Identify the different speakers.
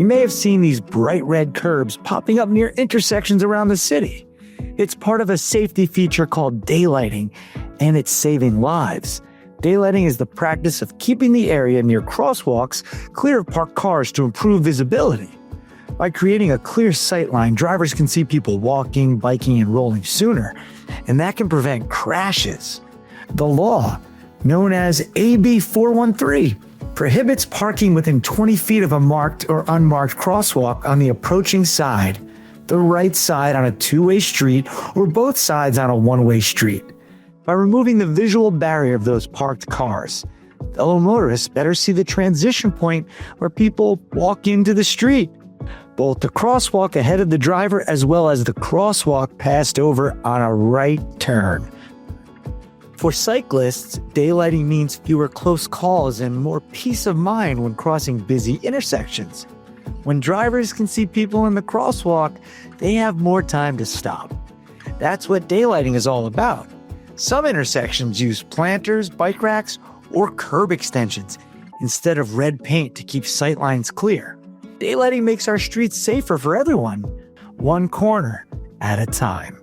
Speaker 1: You may have seen these bright red curbs popping up near intersections around the city. It's part of a safety feature called daylighting, and it's saving lives. Daylighting is the practice of keeping the area near crosswalks clear of parked cars to improve visibility. By creating a clear sight line, drivers can see people walking, biking, and rolling sooner, and that can prevent crashes. The law, known as AB 413, prohibits parking within 20 feet of a marked or unmarked crosswalk on the approaching side, the right side on a two-way street, or both sides on a one-way street. By removing the visual barrier of those parked cars, fellow motorists better see the transition point where people walk into the street, both the crosswalk ahead of the driver as well as the crosswalk passed over on a right turn. For cyclists, daylighting means fewer close calls and more peace of mind when crossing busy intersections. When drivers can see people in the crosswalk, they have more time to stop. That's what daylighting is all about. Some intersections use planters, bike racks, or curb extensions instead of red paint to keep sightlines clear. Daylighting makes our streets safer for everyone, one corner at a time.